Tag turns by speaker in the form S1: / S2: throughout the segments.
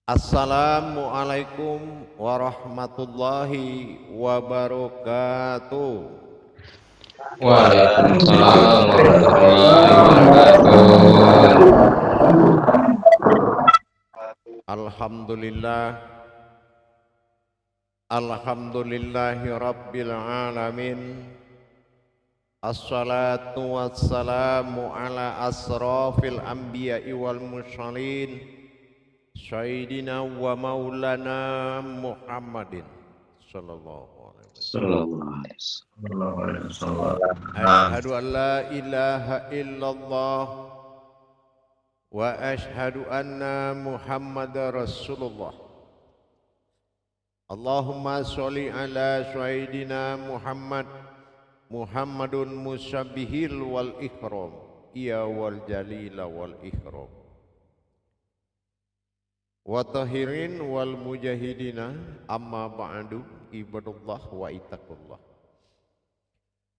S1: Assalamualaikum warahmatullahi wabarakatuh.
S2: Waalaikumsalam warahmatullahi wabarakatuh.
S1: Alhamdulillah, alhamdulillahi rabbil alamin. Assalatu wassalamu ala asrafil anbiya'i wal mursalin, sayyidina wa maulana Muhammadin sallallahu alaihi wasallam.
S2: Sallallahu alaihi wasallam.
S1: Asyhadu an la ilaha illallah wa asyhadu anna Muhammadar Rasulullah. Allahumma sholli ala sayyidina Muhammadun musabbihil wal ikram, ya wal jalila wal ikram, wa tahirin wal mujahidina, amma ba'du, ibadullah wa itakullah.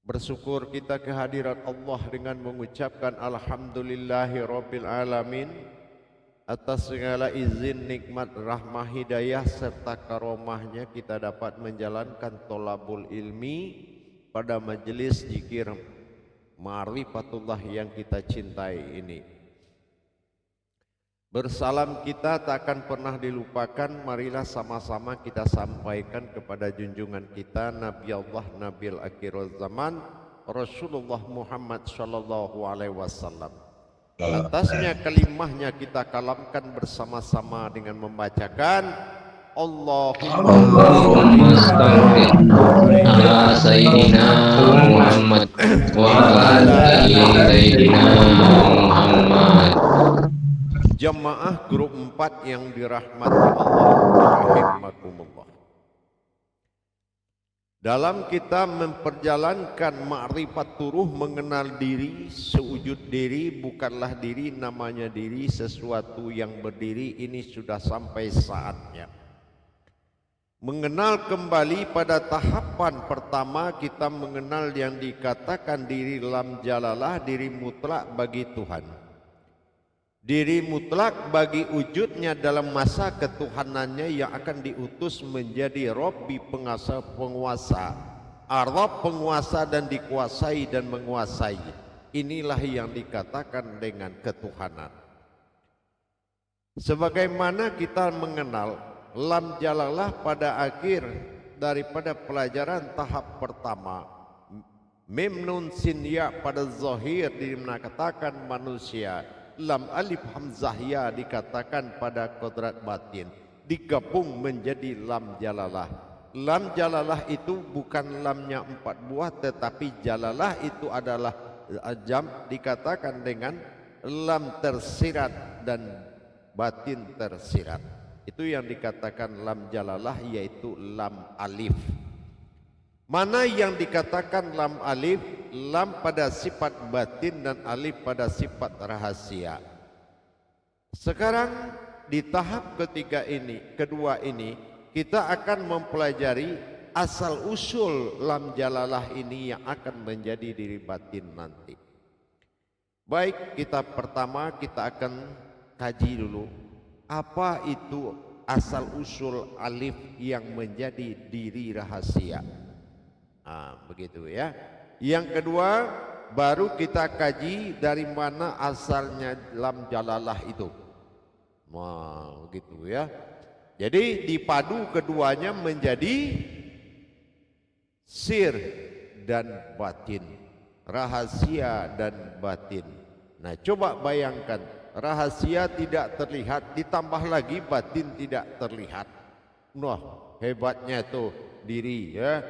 S1: Bersyukur kita kehadirat Allah dengan mengucapkan alhamdulillahi rabbil alamin atas segala izin, nikmat, rahmah, hidayah serta karomahnya kita dapat menjalankan tolabul ilmi pada majelis zikir ma'rifatullah yang kita cintai ini. Bersalam kita tak akan pernah dilupakan. Marilah sama-sama kita sampaikan kepada junjungan kita Nabi Allah Nabil Akhirul Zaman Rasulullah Muhammad sallallahu alaihi wasallam. Atasnya kalimahnya kita kalamkan bersama-sama dengan membacakan
S2: Allahumma shalli ala sayyidina Muhammad wa ala ali sayyidina Muhammad.
S1: Jamaah grup 4 yang dirahmati Allah rahimakumullah. Dalam kita memperjalankan ma'rifat turuh, mengenal diri, sewujud diri bukanlah diri, namanya diri sesuatu yang berdiri, ini sudah sampai saatnya. Mengenal kembali pada tahapan pertama, kita mengenal yang dikatakan diri lam jalalah, diri mutlak bagi Tuhan. Diri mutlak bagi wujudnya dalam masa ketuhanannya yang akan diutus menjadi Rabbi, penguasa, Ar-Rabb penguasa dan dikuasai dan menguasai. Inilah yang dikatakan dengan ketuhanan. Sebagaimana kita mengenal lam jalalah pada akhir daripada pelajaran tahap pertama, mim nun sin ya pada zahir dikatakan manusia, lam alif hamzah ya dikatakan pada kodrat batin, digabung menjadi lam jalalah. Lam jalalah itu bukan lamnya 4 buah, tetapi jalalah itu adalah jam, dikatakan dengan lam tersirat dan batin tersirat. Itu yang dikatakan lam jalalah, yaitu lam alif. Mana yang dikatakan lam alif? Lam pada sifat batin dan alif pada sifat rahasia. Sekarang di tahap kedua ini kita akan mempelajari asal usul lam jalalah ini yang akan menjadi diri batin nanti. Baik, pertama kita akan kaji dulu apa itu asal usul alif yang menjadi diri rahasia. Begitu ya. Yang kedua, baru kita kaji dari mana asalnya lam jalalah itu. Begitu ya. Jadi dipadu keduanya menjadi sir dan batin, rahasia dan batin. Nah, coba bayangkan, rahasia tidak terlihat ditambah lagi batin tidak terlihat. Wah, hebatnya tuh diri ya.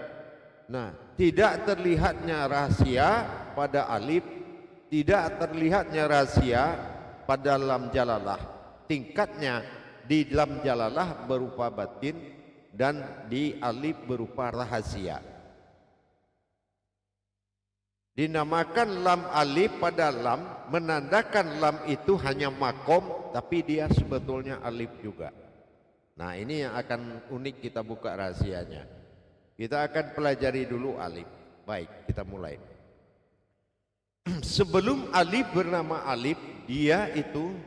S1: Nah, tidak terlihatnya rahasia pada alif, tidak terlihatnya rahasia pada lam jalalah. Tingkatnya di lam jalalah berupa batin dan di alif berupa rahasia. Dinamakan lam alif pada lam, menandakan lam itu hanya makom, tapi dia sebetulnya alif juga. Nah, ini yang akan unik, kita buka rahasianya. Kita akan pelajari dulu alif. Baik, kita mulai. Sebelum alif bernama alif, dia itu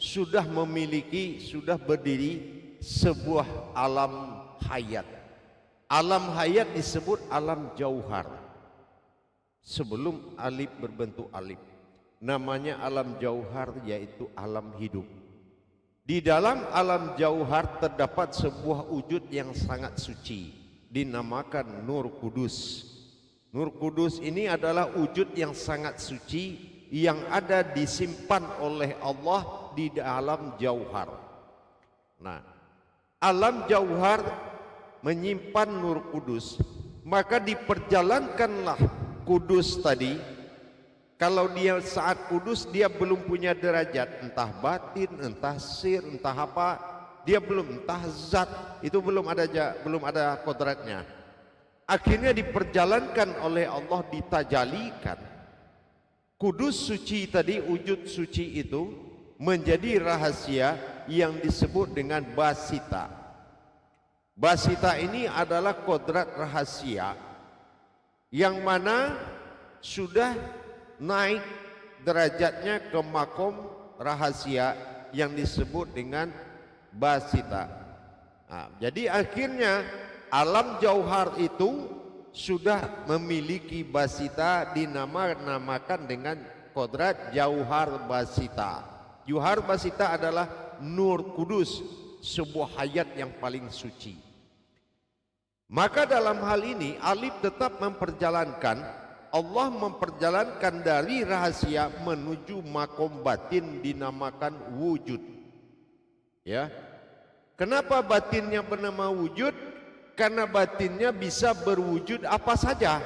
S1: sudah memiliki, sudah berdiri sebuah alam hayat. Alam hayat disebut alam jauhar. Sebelum alif berbentuk alif, namanya alam jauhar, yaitu alam hidup. Di dalam alam jauhar terdapat sebuah wujud yang sangat suci, dinamakan Nur Kudus. Nur Kudus ini adalah wujud yang sangat suci yang ada disimpan oleh Allah di dalam jauhar. Nah, alam jauhar menyimpan Nur Kudus, maka diperjalankanlah Kudus tadi. Kalau dia saat kudus, dia belum punya derajat, entah batin, entah sir, entah apa, dia belum, entah zat, itu belum ada kodratnya. Akhirnya diperjalankan oleh Allah, ditajalikan. Kudus suci tadi, wujud suci itu menjadi rahasia yang disebut dengan basita. Basita ini adalah kodrat rahasia yang mana sudah naik derajatnya ke makom rahasia yang disebut dengan basita. Nah, jadi akhirnya alam jauhar itu sudah memiliki basita, dinamakan dengan kodrat jauhar basita. Jauhar basita adalah Nur Kudus, sebuah hayat yang paling suci. Maka dalam hal ini alif tetap memperjalankan, Allah memperjalankan dari rahasia menuju makom batin, dinamakan wujud. Ya, kenapa batinnya bernama wujud? Karena batinnya bisa berwujud apa saja.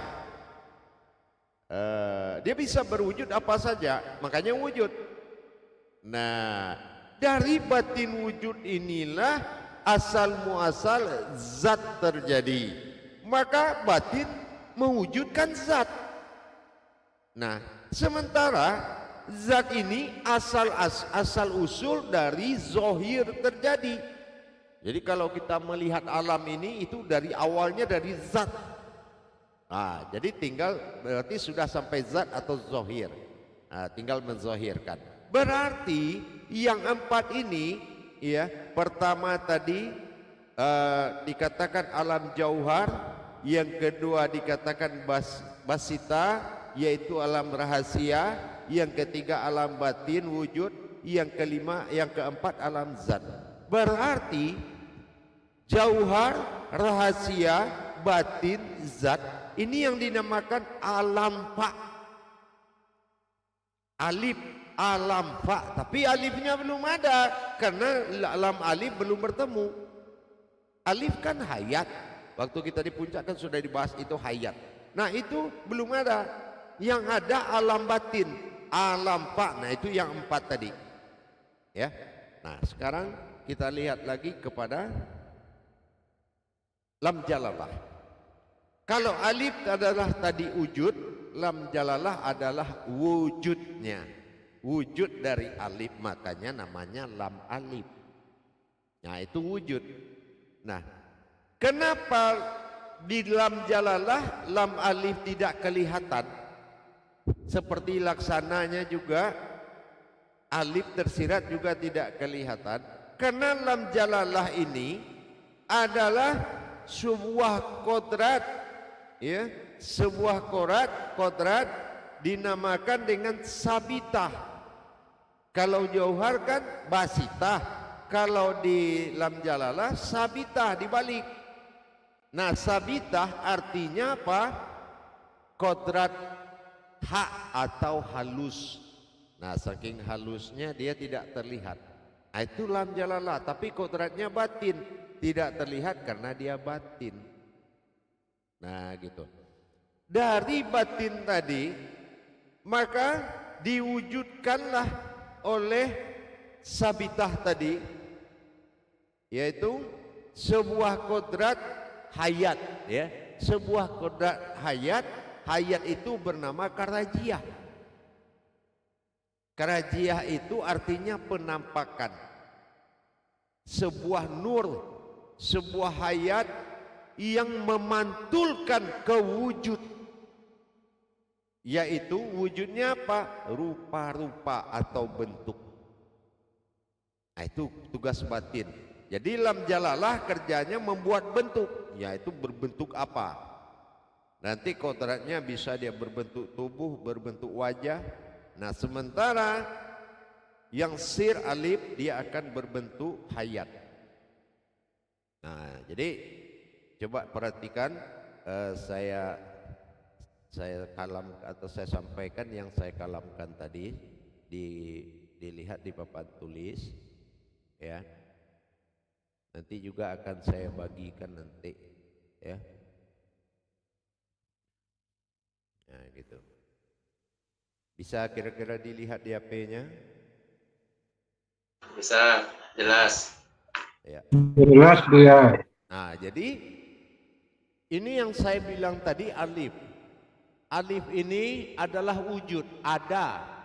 S1: Dia bisa berwujud apa saja, makanya wujud. Nah, dari batin wujud inilah asal muasal zat terjadi. Maka batin mewujudkan zat. Nah, sementara zat ini asal usul dari zohir terjadi. Jadi kalau kita melihat alam ini, itu dari awalnya dari zat. Nah, jadi tinggal berarti sudah sampai zat atau zohir. Nah, tinggal menzohirkan. Berarti yang empat ini, ya, pertama tadi dikatakan alam jauhar, yang kedua dikatakan basita, yaitu alam rahasia, yang ketiga alam batin wujud, yang kelima, yang keempat alam zat. Berarti jauhar, rahasia, batin, zat, ini yang dinamakan alam fa. Alif, alam fa, tapi alifnya belum ada karena alam alif belum bertemu. Alif kan hayat, waktu kita di puncak kan sudah dibahas itu hayat. Nah, itu belum ada. Yang ada alam batin, alam fa. Nah, itu yang empat tadi, ya. Nah, sekarang kita lihat lagi kepada lam jalalah. Kalau alif adalah tadi wujud, lam jalalah adalah wujudnya, wujud dari alif, makanya namanya lam alif. Nah, itu wujud. Nah, kenapa di lam jalalah lam alif tidak kelihatan? Seperti laksananya juga alif tersirat juga tidak kelihatan, karena lam jalalah ini adalah sebuah kodrat, ya, sebuah kodrat dinamakan dengan sabitah. Kalau jauhar kan basitah, kalau di lam jalalah sabitah, dibalik. Nah, sabitah artinya apa? Kodrat hak atau halus. Nah, saking halusnya dia tidak terlihat. Nah, itu lam jalalah, tapi kodratnya batin, tidak terlihat karena dia batin. Nah, gitu. Dari batin tadi, maka diwujudkanlah oleh sabitah tadi, yaitu sebuah kodrat hayat, ya, sebuah kodrat hayat. Hayat itu bernama karajiah. Karajiah itu artinya penampakan. Sebuah nur, sebuah hayat yang memantulkan ke wujud. Yaitu wujudnya apa? Rupa-rupa atau bentuk. Nah, itu tugas batin. Jadi lam jalalah kerjanya membuat bentuk, yaitu berbentuk apa. Nanti kodratnya bisa dia berbentuk tubuh, berbentuk wajah. Nah sementara yang sir alif dia akan berbentuk hayat. Nah jadi coba perhatikan, saya kalam atau saya sampaikan yang saya kalamkan tadi, dilihat di papan tulis ya. Nanti juga akan saya bagikan nanti ya. Nah gitu. Bisa kira-kira dilihat di HP-nya?
S2: Bisa, jelas.
S1: Ya.
S3: Jelas dia.
S1: Nah jadi ini yang saya bilang tadi alif. Alif ini adalah wujud, ada.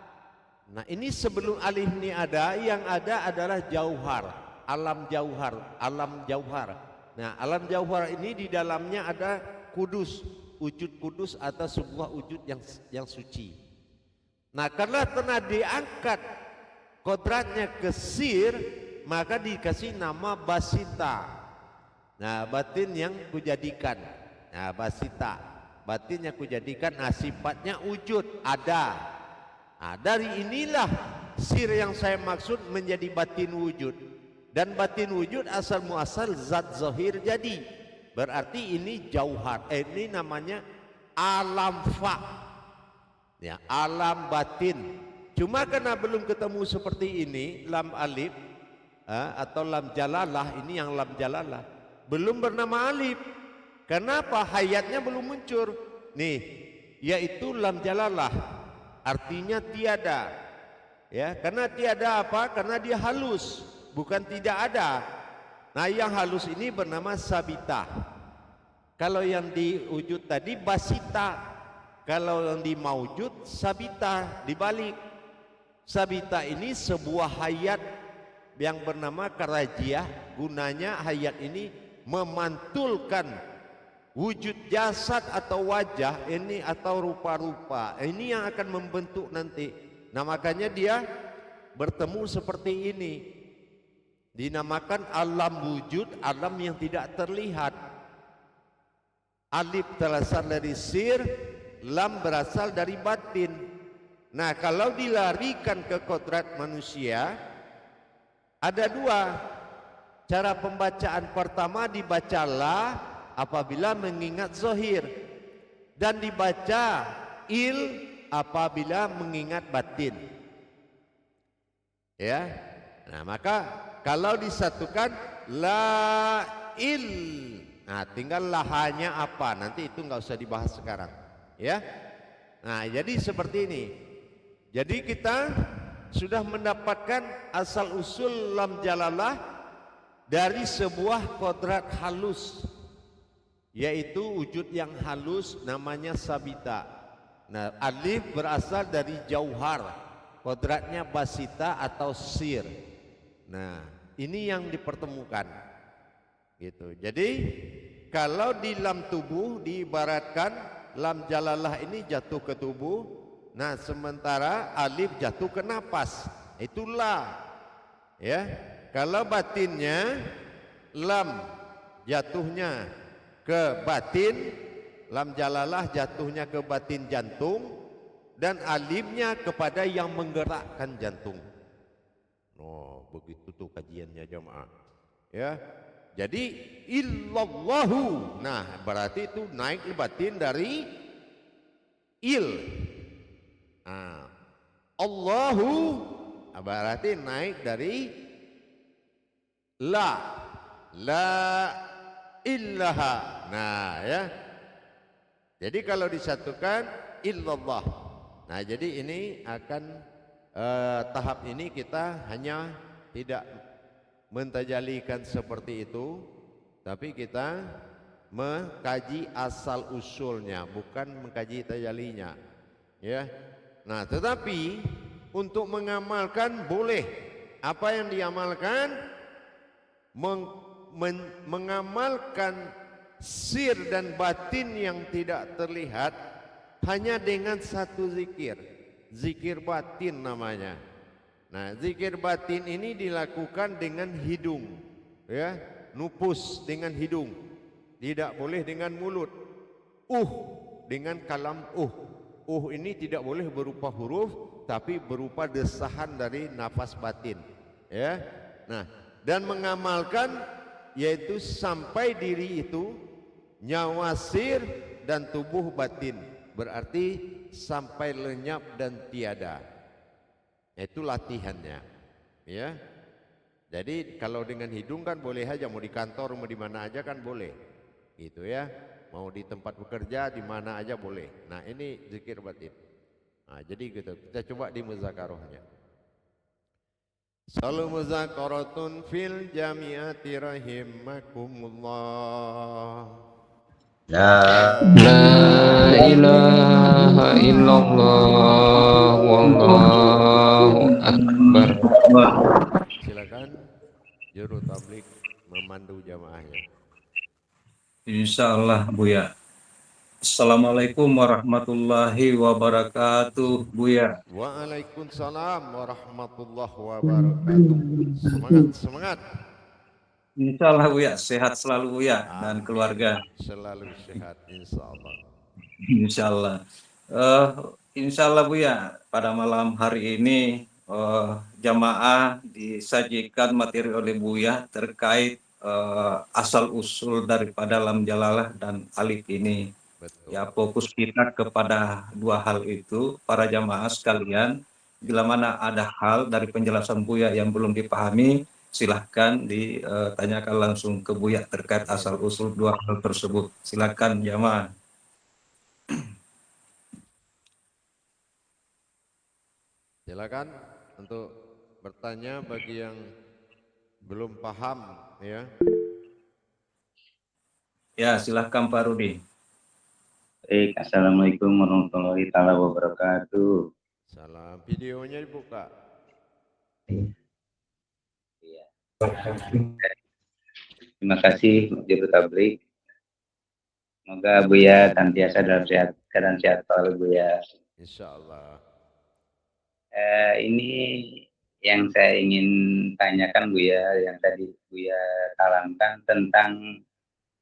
S1: Nah ini sebelum alif ini ada, yang ada adalah jauhar, alam jauhar, alam jauhar. Nah alam jauhar ini di dalamnya ada kudus, wujud kudus atau sebuah wujud yang suci. Nah karena telah diangkat kodratnya ke sir, maka dikasih nama basita. Nah batin yang kujadikan, nah basita, batin yang kujadikan, nah sifatnya wujud, ada. Nah, dari inilah sir yang saya maksud menjadi batin wujud. Dan batin wujud asal muasal zat zahir jadi. Berarti ini jauhar. Ini namanya alam fa. Ya, alam batin. Cuma karena belum ketemu seperti ini, lam alif atau lam jalalah, ini yang lam jalalah. Belum bernama alif. Kenapa? Hayatnya belum muncul. Nih, yaitu lam jalalah. Artinya tiada, ya, karena tiada apa? Karena dia halus, bukan tidak ada. Nah yang halus ini bernama sabita. Kalau yang diwujud tadi basita, kalau yang di maujud sabita, dibalik. Sabita ini sebuah hayat yang bernama karajiah. Gunanya hayat ini memantulkan wujud jasad atau wajah ini atau rupa-rupa ini yang akan membentuk nanti. Nah makanya dia bertemu seperti ini, dinamakan alam wujud, alam yang tidak terlihat. Alif berasal dari sir, lam berasal dari batin. Nah kalau dilarikan ke kodrat manusia ada dua cara pembacaan. Pertama dibacalah apabila mengingat zahir, dan dibaca il apabila mengingat batin. Ya. Nah, maka kalau disatukan la il. Nah, tinggal lahanya apa? Nanti itu nggak usah dibahas sekarang, ya. Nah, jadi seperti ini. Jadi kita sudah mendapatkan asal usul lam jalalah dari sebuah kodrat halus, yaitu wujud yang halus namanya sabita. Nah alif berasal dari jauhar, kodratnya basita atau sir. Nah ini yang dipertemukan gitu. Jadi kalau di lam tubuh diibaratkan lam jalalah ini jatuh ke tubuh, nah sementara alif jatuh ke napas, itulah ya. Kalau batinnya lam jatuhnya ke batin, lam jalalah jatuhnya ke batin jantung, dan alifnya kepada yang menggerakkan jantung. Oh, begitu tuh kajiannya jemaah. Ya. Jadi illallahu. Nah, berarti itu naik batin dari il. Nah, Allahu berarti naik dari la. La illaha. Nah ya, jadi kalau disatukan illallah. Nah jadi ini akan tahap ini kita hanya tidak mentajalikan seperti itu, tapi kita mengkaji asal usulnya, bukan mengkaji tajalinya ya. Nah tetapi untuk mengamalkan boleh. Apa yang diamalkan? Mengamalkan sir dan batin yang tidak terlihat hanya dengan satu zikir, zikir batin namanya. Nah zikir batin ini dilakukan dengan hidung. ya, nupus dengan hidung, tidak boleh dengan mulut. Dengan kalam ini tidak boleh berupa huruf, tapi berupa desahan dari nafas batin, ya. Nah, dan mengamalkan yaitu sampai diri itu nyawa sir dan tubuh batin, berarti sampai lenyap dan tiada. Itu latihannya, ya. Jadi kalau dengan hidung kan boleh aja, mau di kantor, mau di mana aja kan boleh, gitu ya. Mau di tempat bekerja, di mana aja boleh. Nah, ini zikir batin. Nah, jadi gitu. Kita coba di muzakarohnya. Salu muzakaratun fil jami'ati rahimakumullah.
S2: La ilaha illallah wallahu akbar.
S1: Silakan juru tablik memandu jamaahnya.
S3: Insyaallah Buya. Assalamualaikum warahmatullahi wabarakatuh Buya.
S1: Waalaikumsalam warahmatullahi wabarakatuh. Semangat, semangat.
S3: Insyaallah Buya, sehat selalu Buya dan keluarga.
S1: Selalu sehat insyaallah.
S3: Insyaallah. Insyaallah Buya, pada malam hari ini jamaah disajikan materi oleh Buya terkait asal usul daripada lam jalalah dan alif ini.
S1: Betul.
S3: Ya, fokus kita kepada dua hal itu, para jamaah sekalian. Bila mana ada hal dari penjelasan Buya yang belum dipahami, silahkan ditanyakan langsung ke Buya terkait asal usul dua hal tersebut. Silakan jamaah.
S1: Silakan untuk bertanya bagi yang belum paham, ya.
S3: Ya, silahkan Pak Rudi.
S4: Baik, assalamualaikum warahmatullahi wabarakatuh.
S1: Salam. Videonya dibuka.
S4: Iya. Terima kasih juru tablik. Semoga Buya senantiasa dalam keadaan sehat selalu Buya.
S1: Insyaallah.
S4: Ini yang saya ingin tanyakan Buya, yang tadi Buya talangkan tentang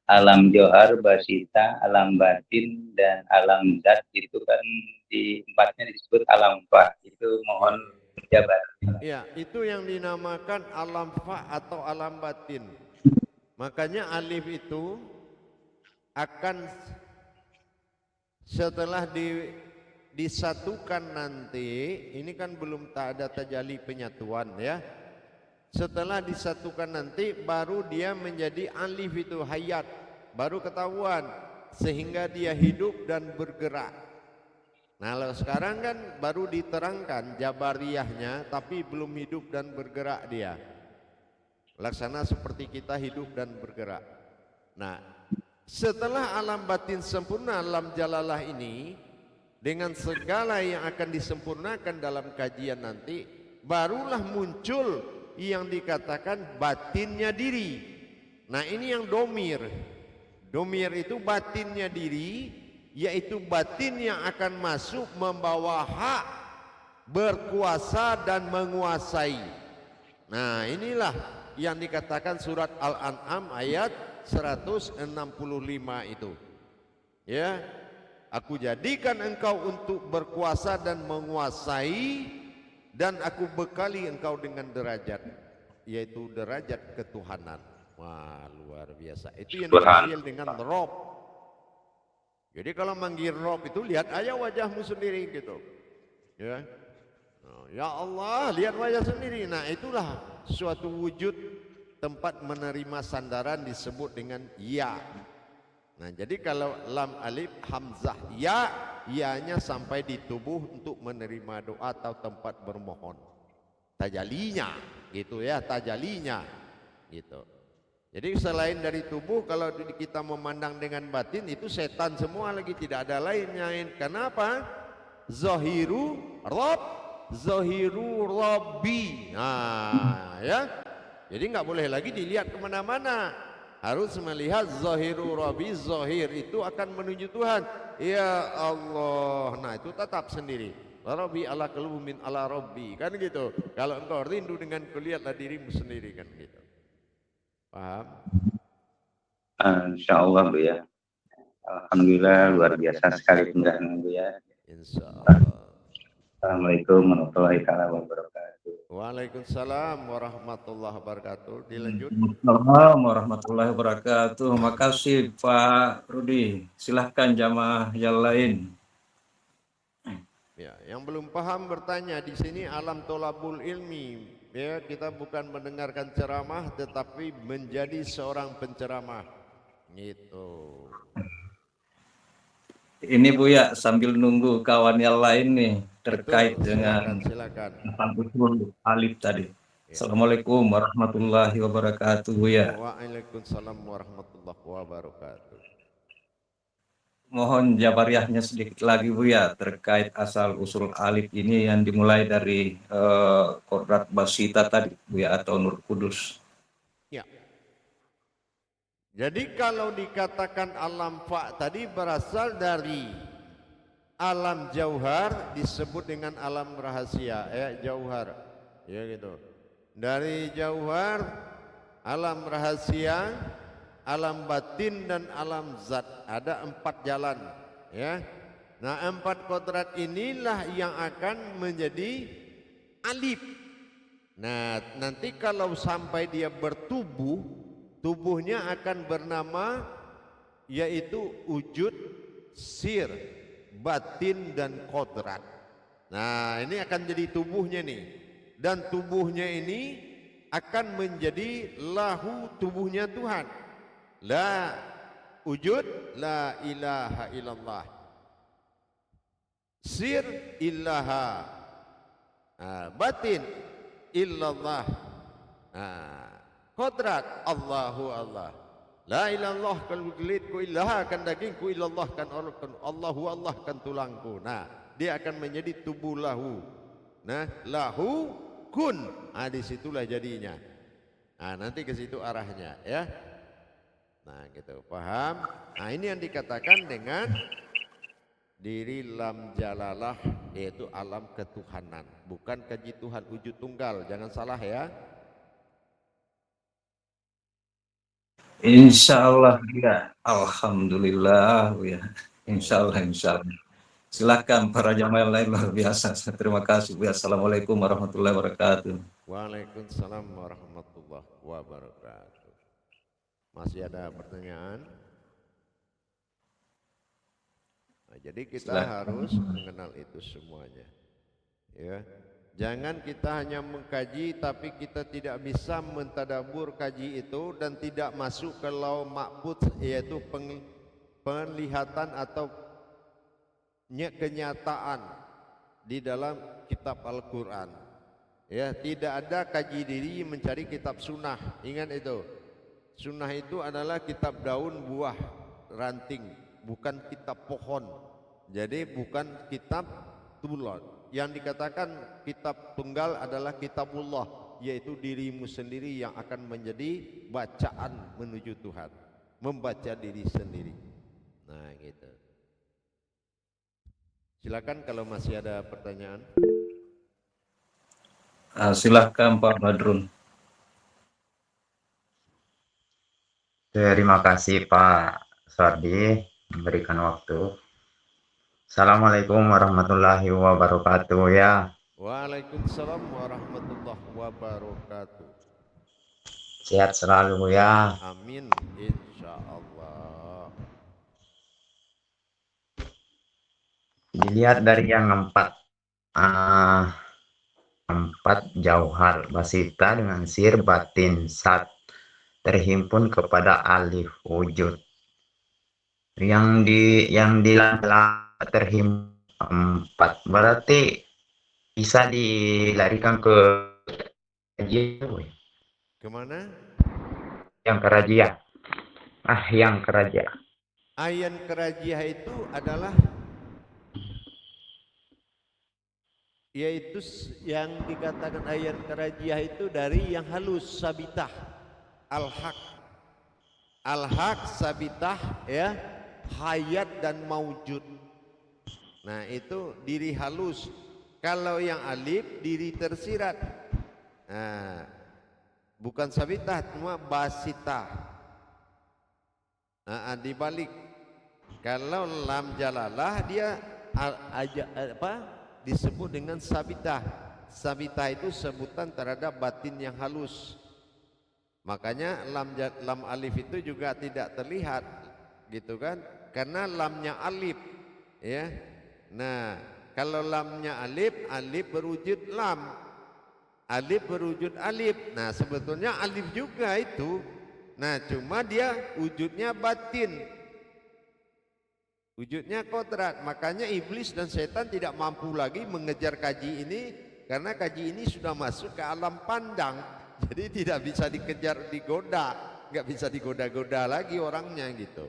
S4: alam johar, basita, alam batin, dan alam zat, itu kan di empatnya disebut alam fa. Itu mohon jabat.
S1: Ya, itu yang dinamakan alam fa atau alam batin. Makanya alif itu akan setelah disatukan nanti, ini kan belum tak ada tajalli penyatuan, ya. Setelah disatukan nanti baru dia menjadi alif, itu hayat, baru ketahuan, sehingga dia hidup dan bergerak. Nah, kalau sekarang kan baru diterangkan jabariyahnya, tapi belum hidup dan bergerak dia. Laksana seperti kita hidup dan bergerak. Nah, setelah alam batin sempurna, alam jalalah ini, dengan segala yang akan disempurnakan dalam kajian nanti, barulah muncul yang dikatakan batinnya diri. Nah, ini yang domir. Domir itu batinnya diri, yaitu batin yang akan masuk membawa hak, berkuasa dan menguasai. Nah, inilah yang dikatakan surat Al-An'am ayat 165 itu. Ya, aku jadikan engkau untuk berkuasa dan menguasai, dan aku bekali engkau dengan derajat, yaitu derajat ketuhanan. Wah, luar biasa. Itu yang dipanggil dengan Rob. Jadi kalau manggil Rob itu lihat aja wajahmu sendiri gitu. Ya. Ya Allah, lihat wajah sendiri. Nah, itulah suatu wujud tempat menerima sandaran disebut dengan ya. Nah, jadi kalau lam alif hamzah ya, ya-nya sampai di tubuh untuk menerima doa atau tempat bermohon. Tajalinya gitu ya, tajalinya gitu. Jadi selain dari tubuh, kalau kita memandang dengan batin, itu setan semua lagi, tidak ada lainnya. Kenapa? Zahiru Rabb, Zahiru Rabbi. Nah, ya. Jadi nggak boleh lagi dilihat kemana-mana. Harus melihat Zahiru Rabbi, Zahir itu akan menuju Tuhan. Ya Allah. Nah, itu tetap sendiri. Rabbi ala qalbu min ala Rabbi, kan gitu. Kalau engkau rindu dengan kulihatlah dirimu sendiri, kan gitu. Paham?
S4: Insya Allah Bu ya. Alhamdulillah luar biasa sekali penjelasan Bu ya.
S1: Insya Allah.
S4: Assalamualaikum warahmatullahi wabarakatuh.
S1: Waalaikumsalam warahmatullahi wabarakatuh. Dilanjut.
S3: Assalamualaikum warahmatullahi wabarakatuh. Makasih Pak Rudi. Silahkan jamaah yang lain.
S1: Ya, yang belum paham bertanya di sini alam tolabul ilmi. Ya, kita bukan mendengarkan ceramah tetapi menjadi seorang penceramah. Gitu.
S3: Ini Bu ya, sambil nunggu kawan yang lain nih terkait
S1: Betul,
S3: dengan
S1: silakan.
S3: usul alif tadi.
S1: Ya.
S3: Assalamualaikum warahmatullahi wabarakatuh Bu ya.
S1: Waalaikumsalam warahmatullahi wabarakatuh.
S3: Mohon jabariyahnya sedikit lagi Bu ya terkait asal usul alif ini yang dimulai dari kodrat basita tadi Bu ya, atau nur kudus.
S1: Ya. Jadi kalau dikatakan alam fa tadi berasal dari alam jauhar disebut dengan alam rahasia, jauhar. Ya gitu. Dari jauhar, alam rahasia, alam batin dan alam zat. Ada 4 jalan, ya. Nah, 4 kodrat inilah yang akan menjadi alif. Nah, nanti kalau sampai dia bertubuh, tubuhnya akan bernama yaitu wujud, sir, batin dan kodrat. Nah, ini akan jadi tubuhnya nih. Dan tubuhnya ini akan menjadi lahu, tubuhnya Tuhan. La wujud, la ilaha illallah. Sir, illaha. Batin, illallah. Kodrat, Allahu Allah. La ilallah kan kulit ku ilaha kan daging ku ilallah kan Allahu Allah kan tulangku. Nah, dia akan menjadi tubuh lahu. Nah, lahu kun. Disitulah jadinya. Nanti ke situ arahnya, ya. Nah, gitu, paham? Nah, ini yang dikatakan dengan diri lam jalalah, yaitu alam ketuhanan, bukan kaji Tuhan wujud tunggal. Jangan salah ya.
S3: Insya Allah ya, alhamdulillah ya, insya Allah, insya Allah. Silakan para jamaah yang lain, luar biasa. Terima kasih Bu. Assalamualaikum warahmatullahi wabarakatuh.
S1: Waalaikumsalam warahmatullahi wabarakatuh. Masih ada pertanyaan? Nah, jadi kita harus mengenal itu semuanya, ya. Jangan kita hanya mengkaji tapi kita tidak bisa mentadabur kaji itu dan tidak masuk ke lau ma'bud, yaitu penglihatan atau kenyataan di dalam kitab Al-Quran. Ya, tidak ada kaji diri mencari kitab sunnah. Ingat itu. Sunnah itu adalah kitab daun, buah, ranting, bukan kitab pohon. Jadi bukan kitab tulad. Yang dikatakan kitab tunggal adalah kitabullah, yaitu dirimu sendiri yang akan menjadi bacaan menuju Tuhan, membaca diri sendiri. Nah, gitu. Silakan kalau masih ada pertanyaan.
S3: Silahkan Pak Badrun.
S2: Terima kasih Pak Sardi memberikan waktu. Assalamualaikum warahmatullahi wabarakatuh ya.
S1: Waalaikumsalam warahmatullahi wabarakatuh.
S2: Sehat selalu ya.
S1: Amin, insya Allah.
S2: Dilihat dari yang 4 jauhar basita dengan sir batin sat terhimpun kepada alif wujud. Yang di terhimpun 4 berarti bisa dilarikan ke kajian.
S1: Kemana?
S2: Yang kerajian. Yang kerajian.
S1: Ayan kerajiah itu adalah yaitu yang dikatakan ayan kerajiah itu dari yang halus, sabitah, al-haq. Al-haq, sabitah, ya, hayat dan maujud. Nah, itu diri halus. Kalau yang alif diri tersirat. Nah, bukan sabitah, cuma basitah. Dibalik. Kalau lam jalalah dia disebut dengan sabitah. Sabitah itu sebutan terhadap batin yang halus. Makanya lam alif itu juga tidak terlihat, gitu kan? Karena lamnya alif, ya. Nah, kalau lamnya alif, alif berwujud lam, alif berwujud alif. Nah, sebetulnya alif juga itu. Nah, cuma dia wujudnya batin, wujudnya kodrat. Makanya iblis dan setan tidak mampu lagi mengejar kaji ini, karena kaji ini sudah masuk ke alam pandang. Jadi tidak bisa dikejar, digoda, nggak bisa digoda-goda lagi orangnya gitu.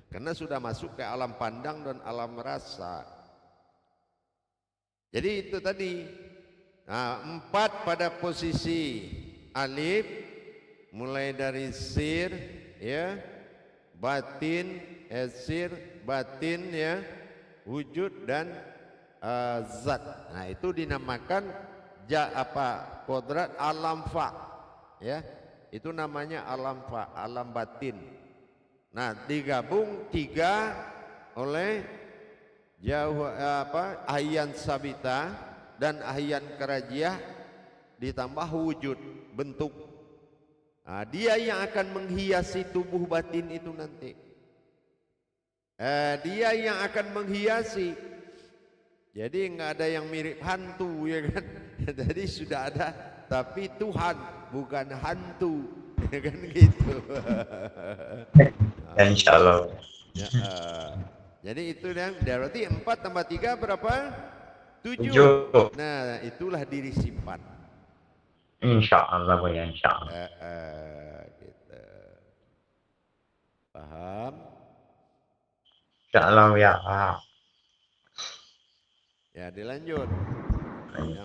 S1: Karena sudah masuk ke alam pandang dan alam rasa. Jadi itu tadi. Nah, 4 pada posisi alif, mulai dari sir, ya, batin, sir, batin, ya, wujud dan zat. Nah, itu dinamakan kodrat alam fa, ya, itu namanya alam fa, alam batin. Nah, digabung 3 oleh ahyan sabita dan ahyan karajiah ditambah wujud, bentuk. Nah, dia yang akan menghiasi tubuh batin itu nanti. Dia yang akan menghiasi. Jadi nggak ada yang mirip hantu, ya kan? Jadi sudah ada, tapi Tuhan bukan hantu, ya kan gitu.
S2: Insya Allah.
S1: Ya, jadi itu yang berarti 4 tambah 3 berapa? 7.
S2: 7.
S1: Nah, itulah diri simpan.
S2: Insya Allah Buya, insya Allah.
S1: Gitu. Paham?
S2: Insya Allah ya.
S1: Ya, dilanjut.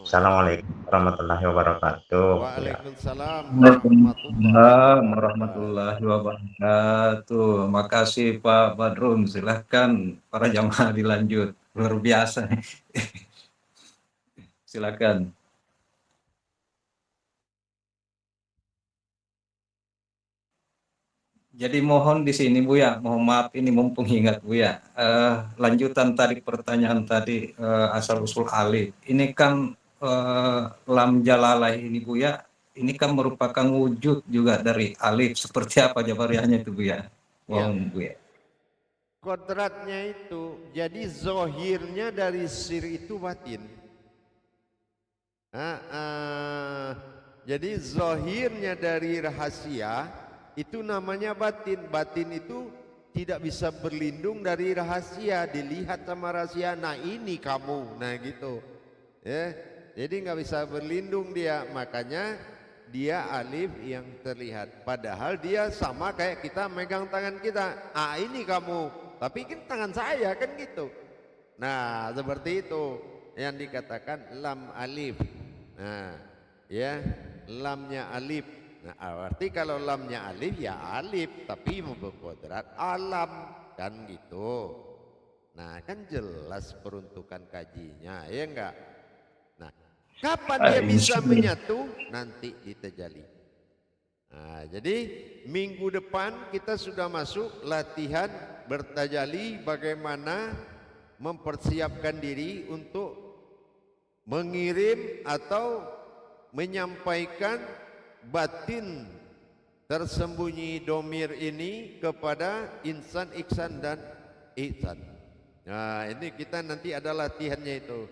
S2: Assalamualaikum warahmatullahi wabarakatuh.
S1: Waalaikumsalam
S3: warahmatullahi wabarakatuh. Makasih Pak Badrun. Silahkan para jamaah dilanjut. Luar biasa. Silakan. Jadi mohon di sini Buya, mohon maaf ini mumpung ingat Buya, lanjutan tadi pertanyaan tadi asal usul alif. Ini kan lam jalalah ini Buya, ini kan merupakan wujud juga dari alif. Seperti apa jabariyahnya itu Buya? Mohon Buya.
S1: Kodratnya itu, jadi zohirnya dari sir itu batin. Jadi zohirnya dari rahasia itu namanya batin. Batin itu tidak bisa berlindung dari rahasia, dilihat sama rahasia. Nah, ini kamu, nah gitu, ya. Jadi nggak bisa berlindung dia, makanya dia alif yang terlihat. Padahal dia sama kayak kita megang tangan kita. Ini kamu, tapi kan tangan saya kan gitu. Nah, seperti itu yang dikatakan lam alif. Nah, ya, lamnya alif. Nah, arti kalau lamnya alif ya alif, tapi berkodrat alam kan gitu. Nah, kan jelas peruntukan kajinya, ya enggak? Nah, kapan dia bisa menyatu? Nanti diterjali. Nah, jadi minggu depan kita sudah masuk latihan bertajali, bagaimana mempersiapkan diri untuk mengirim atau menyampaikan batin tersembunyi domir ini kepada insan, iksan dan ihsan. Nah, ini kita nanti ada latihannya itu,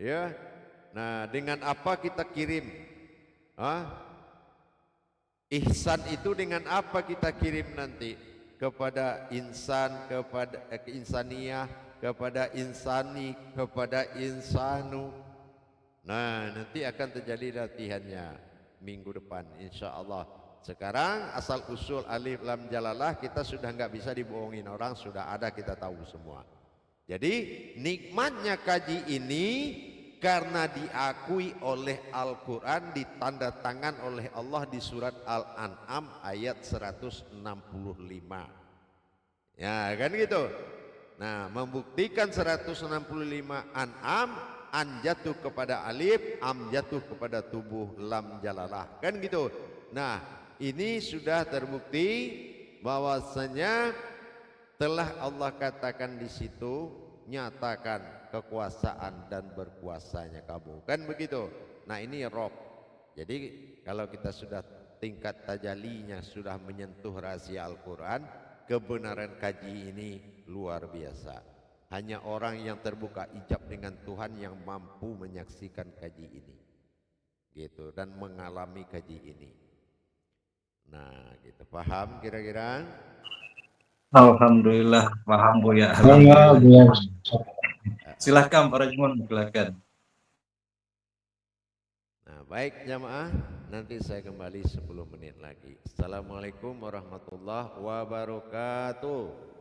S1: ya. Nah, dengan apa kita kirim? Ihsan itu dengan apa kita kirim nanti? Kepada insan, kepada insaniyah, kepada insani, kepada insanu. Nah, nanti akan terjadi latihannya minggu depan insya Allah. Sekarang asal usul alif lam jalalah kita sudah nggak bisa dibohongin orang, sudah ada, kita tahu semua. Jadi nikmatnya kaji ini karena diakui oleh Al-Quran, ditanda tangan oleh Allah di surat Al-An'am ayat 165. Ya kan gitu. Nah, membuktikan 165 An'am, an jatuh kepada alif, am jatuh kepada tubuh lam jalalah, kan gitu. Nah, ini sudah terbukti bahwasanya telah Allah katakan di situ, nyatakan kekuasaan dan berkuasanya kamu, kan begitu. Nah, ini Rob. Jadi kalau kita sudah tingkat tajalinya sudah menyentuh rahasia Al-Quran, kebenaran kaji ini luar biasa. Hanya orang yang terbuka ijab dengan Tuhan yang mampu menyaksikan kaji ini, gitu, dan mengalami kaji ini. Nah, gitu, paham kira-kira?
S3: Alhamdulillah paham Buya.
S5: Ya,
S3: Alhamdulillah.
S5: ya.
S3: Silakan Pak Rajmon, silakan.
S1: Nah, baik jamaah, nanti saya kembali 10 menit lagi. Assalamualaikum warahmatullahi wabarakatuh.